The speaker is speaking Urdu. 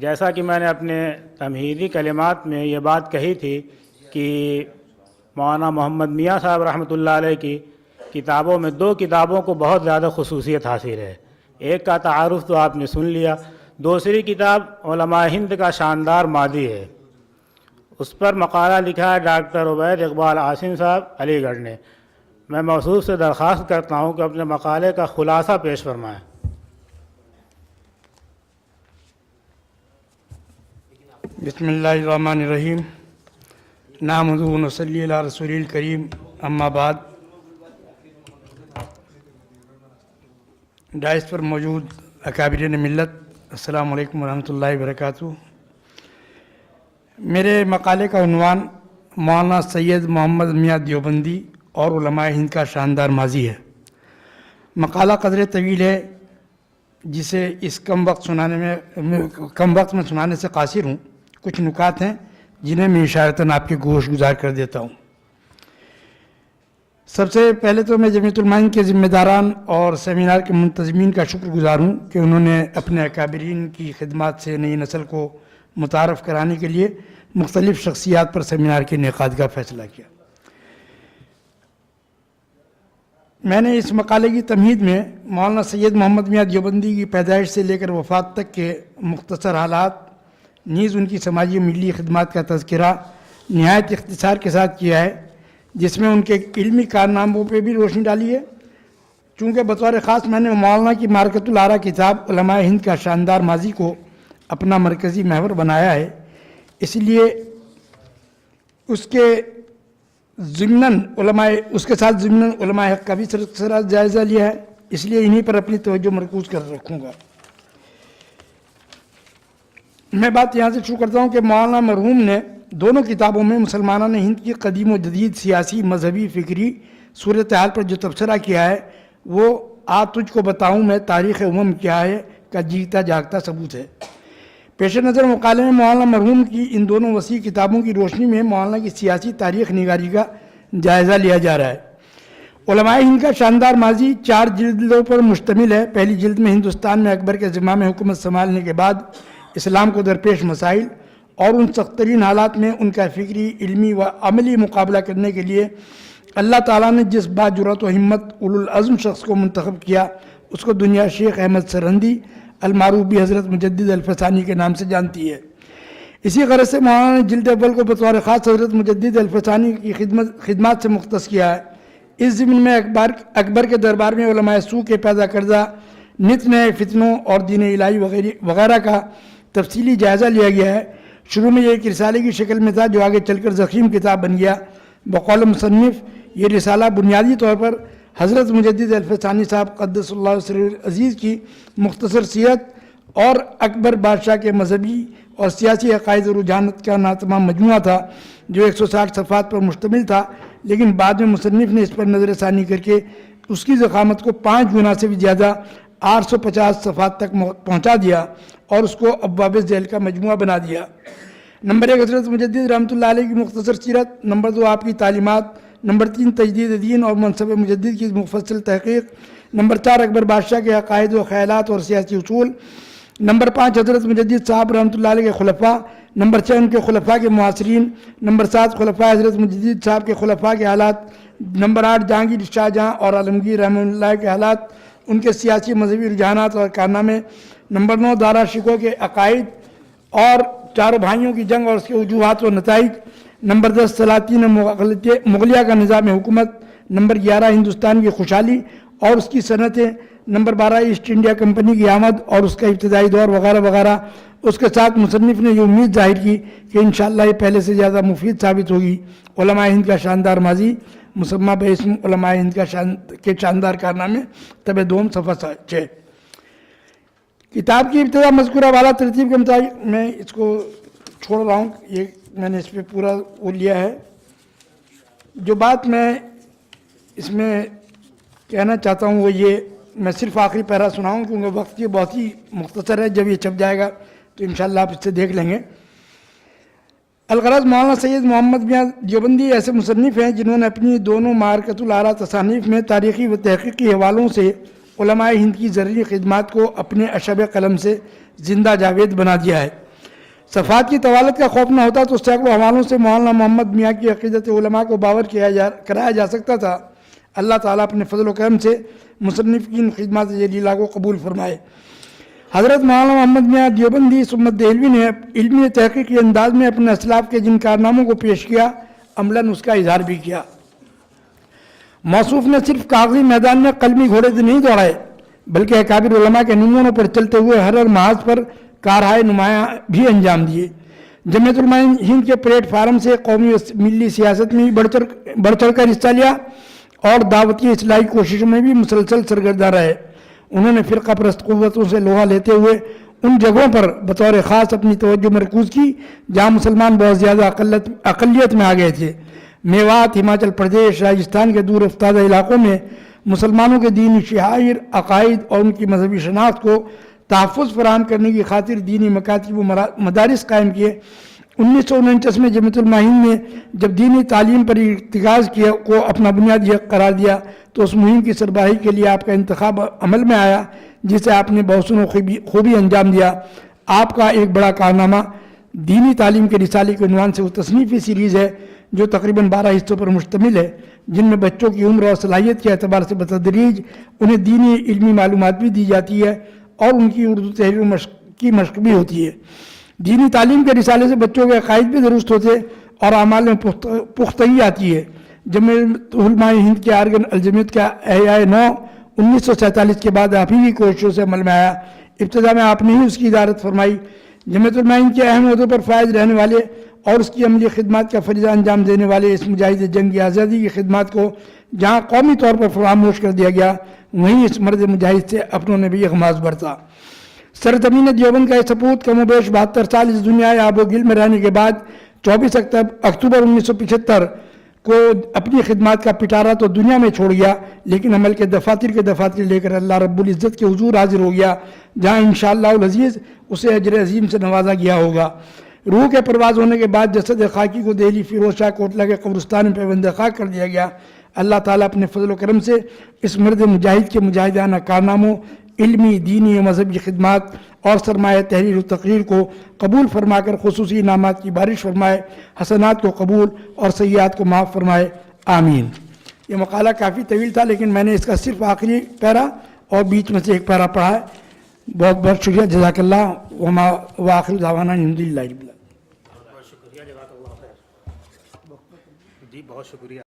جیسا کہ میں نے اپنے تمہیدی کلمات میں یہ بات کہی تھی کہ مولانا محمد میاں صاحب رحمۃ اللہ علیہ کی کتابوں میں دو کتابوں کو بہت زیادہ خصوصیت حاصل ہے. ایک کا تعارف تو آپ نے سن لیا، دوسری کتاب علماء ہند کا شاندار ماضی ہے. اس پر مقالہ لکھا ہے ڈاکٹر عبید اقبال عاصم صاحب علی گڑھ نے. میں موصوف سے درخواست کرتا ہوں کہ اپنے مقالے کا خلاصہ پیش فرمائیں. بسم اللہ الرحمن الرحیم. نحمدہ و نصلی علی رسول الکریم. اما بعد. ڈائس پر موجود اکابرین ملت، السلام علیکم ورحمۃ اللہ وبرکاتہ. میرے مقالے کا عنوان مولانا سید محمد میاں دیوبندی اور علماء ہند کا شاندار ماضی ہے. مقالہ قدر طویل ہے جسے اس کم وقت میں سنانے سے قاصر ہوں. کچھ نکات ہیں جنہیں میں اشارتاً آپ کے گوش گزار کر دیتا ہوں. سب سے پہلے تو میں جمعیت علماء ہند کے ذمہ داران اور سیمینار کے منتظمین کا شکر گزار ہوں کہ انہوں نے اپنے اکابرین کی خدمات سے نئی نسل کو متعارف کرانے کے لیے مختلف شخصیات پر سیمینار کے انعقاد کا فیصلہ کیا. میں نے اس مقالے کی تمہید میں مولانا سید محمد میاں دیوبندی کی پیدائش سے لے کر وفات تک کے مختصر حالات، نیز ان کی سماجی و ملی خدمات کا تذکرہ نہایت اختصار کے ساتھ کیا ہے، جس میں ان کے علمی کارناموں پہ بھی روشنی ڈالی ہے. چونکہ بطور خاص میں نے مولانا کی معرکۃ الآراء کتاب علماء ہند کا شاندار ماضی کو اپنا مرکزی محور بنایا ہے، اس لیے اس کے ساتھ ضمناً علماء حق کا بھی سرسرا جائزہ لیا ہے. اس لیے انہی پر اپنی توجہ مرکوز کر رکھوں گا. میں بات یہاں سے شروع کرتا ہوں کہ مولانا مرحوم نے دونوں کتابوں میں مسلمانان ہند کی قدیم و جدید سیاسی، مذہبی، فکری صورتحال پر جو تبصرہ کیا ہے وہ تجھ کو بتاؤں میں تاریخ کیا ہے کا جیتا جاگتا ثبوت ہے. پیش نظر مقالے میں مولانا مرحوم کی ان دونوں وسیع کتابوں کی روشنی میں مولانا کی سیاسی تاریخ نگاری کا جائزہ لیا جا رہا ہے. علماء ہند کا شاندار ماضی 4 جلدوں پر مشتمل ہے. پہلی جلد میں ہندوستان میں اکبر کے زمام حکومت سنبھالنے کے بعد اسلام کو درپیش مسائل اور ان سخت ترین حالات میں ان کا فکری، علمی و عملی مقابلہ کرنے کے لیے اللہ تعالیٰ نے جس باجرات و ہمت اولوالعزم شخص کو منتخب کیا اس کو دنیا شیخ احمد سرہندی المعروف بھی حضرت مجدد الفسانی کے نام سے جانتی ہے. اسی غرض سے مولانا نے جلد اول کو بطور خاص حضرت مجدد الفسانی کی خدمات سے مختص کیا ہے. اس ضمن میں اکبر کے دربار میں علماء سو کے پیدا کردہ نت نئے فتنوں اور دین الہی وغیرہ کا تفصیلی جائزہ لیا گیا ہے. شروع میں یہ ایک رسالے کی شکل میں تھا جو آگے چل کر ضخیم کتاب بن گیا. بقول مصنف یہ رسالہ بنیادی طور پر حضرت مجدد الفسانی صاحب قدس اللہ سرہ عزیز کی مختصر سیرت اور اکبر بادشاہ کے مذہبی اور سیاسی عقائد و رجحانات کا ناتمام مجموعہ تھا جو 160 صفحات پر مشتمل تھا. لیکن بعد میں مصنف نے اس پر نظر ثانی کر کے اس کی ضخامت کو 5 گنا سے بھی زیادہ 850 صفحات تک پہنچا دیا اور اس کو ابواب ذیل کا مجموعہ بنا دیا. نمبر 1 حضرت مجدد رحمۃ اللہ علیہ کی مختصر سیرت. نمبر 2 آپ کی تعلیمات. نمبر 3 تجدید دین اور منصب مجدد کی مفصل تحقیق. نمبر 4 اکبر بادشاہ کے عقائد و خیالات اور سیاسی اصول. نمبر 5 حضرت مجدد صاحب رحمۃ اللہ علیہ کے خلفاء. نمبر 6 ان کے خلفاء کے معاصرین. نمبر 7 خلفاء حضرت مجدد صاحب کے خلفاء کے حالات. نمبر 8 جہانگیر شاہ جہاں اور عالمگیر رحمۃ اللہ کے حالات، ان کے سیاسی مذہبی رجحانات اور کارنامے. نمبر 9 دارا شکوہ کے عقائد اور چاروں بھائیوں کی جنگ اور اس کے وجوہات و نتائج. نمبر 10 سلاطین مغلیہ کا نظام حکومت. نمبر 11 ہندوستان کی خوشحالی اور اس کی صنعتیں. نمبر 12 ایسٹ انڈیا کمپنی کی آمد اور اس کا ابتدائی دور وغیرہ وغیرہ. اس کے ساتھ مصنف نے یہ امید ظاہر کی کہ انشاءاللہ یہ پہلے سے زیادہ مفید ثابت ہوگی. علماء ہند کا شاندار ماضی مسمہ باسم علماء ہند کے شاندار کارنامے طبع دوم صفحہ 6. کتاب کی ابتدا مذکورہ والا ترتیب کے مطابق میں اس کو چھوڑ رہا ہوں. یہ میں نے اس پہ پورا وہ لیا ہے. جو بات میں اس میں کہنا چاہتا ہوں وہ یہ، میں صرف آخری پیرا سناؤں کیونکہ وقت یہ بہت ہی مختصر ہے. جب یہ چھپ جائے گا تو انشاءاللہ آپ اس سے دیکھ لیں گے. الغرض مولانا سید محمد میاں دیوبندی ایسے مصنف ہیں جنہوں نے اپنی دونوں معرکۃ الآراء تصانیف میں تاریخی و تحقیقی حوالوں سے علماء ہند کی زرعی خدمات کو اپنے اشب قلم سے زندہ جاوید بنا دیا ہے. صفات کی طوالت کا خوف نہ ہوتا تو سینکڑوں حوالوں سے مولانا محمد میاں کی عقیدت علماء کو باور کرایا جا سکتا تھا۔ اللہ تعالیٰ اپنے فضل و کرم سے مصنف کی ان خدمات جلیلہ کو قبول فرمائے۔ حضرت مولانا محمد میاں دیوبندی سمت دہلوی نے علمی تحقیقی انداز میں اپنے اسلاف کے جن کارناموں کو پیش کیا، عملاً اس کا اظہار بھی کیا۔ موصوف نے صرف کاغذی میدان میں قلمی گھوڑے نہیں دوڑائے، بلکہ اکابر علماء کے نمونوں پر چلتے ہوئے ہر محاذ پر کارہائے نمایاں بھی انجام دیے۔ جمعیت علماء ہند کے پلیٹ فارم سے قومی و ملی سیاست میں بھی بڑھ چڑھ کر حصہ لیا اور دعوتی اصلاحی کوششوں میں بھی مسلسل سرگردہ رہے۔ انہوں نے فرقہ پرست قوتوں سے لوہا لیتے ہوئے ان جگہوں پر بطور خاص اپنی توجہ مرکوز کی جہاں مسلمان بہت زیادہ اقلیت میں آ گئے تھے۔ میوات، ہماچل پردیش، راجستھان کے دور افتادہ علاقوں میں مسلمانوں کے دینی شعائر، عقائد اور ان کی مذہبی شناخت کو تحفظ فراہم کرنے کی خاطر دینی مکاتب و مدارس قائم کیے۔ 1949 میں جمعیت علماء ہند نے جب دینی تعلیم پر ارتکاز کو اپنا بنیادی حق قرار دیا تو اس مہم کی سربراہی کے لیے آپ کا انتخاب عمل میں آیا، جسے آپ نے بحسن خوبی انجام دیا۔ آپ کا ایک بڑا کارنامہ دینی تعلیم کے رسالے کے عنوان سے وہ تصنیفی سیریز ہے جو تقریباً 12 حصوں پر مشتمل ہے، جن میں بچوں کی عمر اور صلاحیت کے اعتبار سے بتدریج انہیں دینی علمی معلومات بھی دی جاتی ہے اور ان کی اردو تحریر کی مشق بھی ہوتی ہے۔ دینی تعلیم کے رسالے سے بچوں کے عقائد بھی درست ہوتے اور اعمال میں پختگی آتی ہے۔ جمعیت علماء ہند کے آرگن الجمعیت کا احیاء نو 1947 کے بعد آپ ہی کی کوششوں سے عمل میں آیا۔ ابتدا میں آپ نے ہی اس کی ادارت فرمائی۔ جمعیت علماء ہند کے اہم عہدوں پر فائز رہنے والے اور اس کی عملی خدمات کا فریضہ انجام دینے والے اس مجاہد جنگ آزادی کی خدمات کو جہاں قومی طور پر فراموش کر دیا گیا، وہیں اس مرد مجاہد سے اپنوں نے بھی اغماز برتا۔ سرزمین دیوبند کا یہ سپوت کم و بیش 72 سال اس دنیا آب و گل میں رہنے کے بعد 24 اکتوبر 1975 کو اپنی خدمات کا پٹارا تو دنیا میں چھوڑ گیا، لیکن عمل کے دفاتر لے کر اللہ رب العزت کے حضور حاضر ہو گیا، جہاں انشاءاللہ العزیز اسے اجر عظیم سے نوازا گیا ہوگا۔ روح کے پرواز ہونے کے بعد جسد خاکی کو دہلی فیروز شاہ کوٹلہ کے قبرستان میں پیوند خاک کر دیا گیا۔ اللہ تعالیٰ اپنے فضل و کرم سے اس مرد مجاہد کے مجاہدانہ کارناموں، علمی، دینی و مذہبی خدمات اور سرمایہ تحریر و تقریر کو قبول فرما کر خصوصی انعامات کی بارش فرمائے، حسنات کو قبول اور سیئات کو معاف فرمائے، آمین۔ یہ مقالہ کافی طویل تھا، لیکن میں نے اس کا صرف آخری پیرا اور بیچ میں سے ایک پیرا پڑھا ہے۔ بہت بہت شکریہ، جزاک اللہ، وآخر دعوانا الحمدللہ رب العالمین۔ بہت شکریہ، جزاک اللہ خیر۔ جی بہت شکریہ۔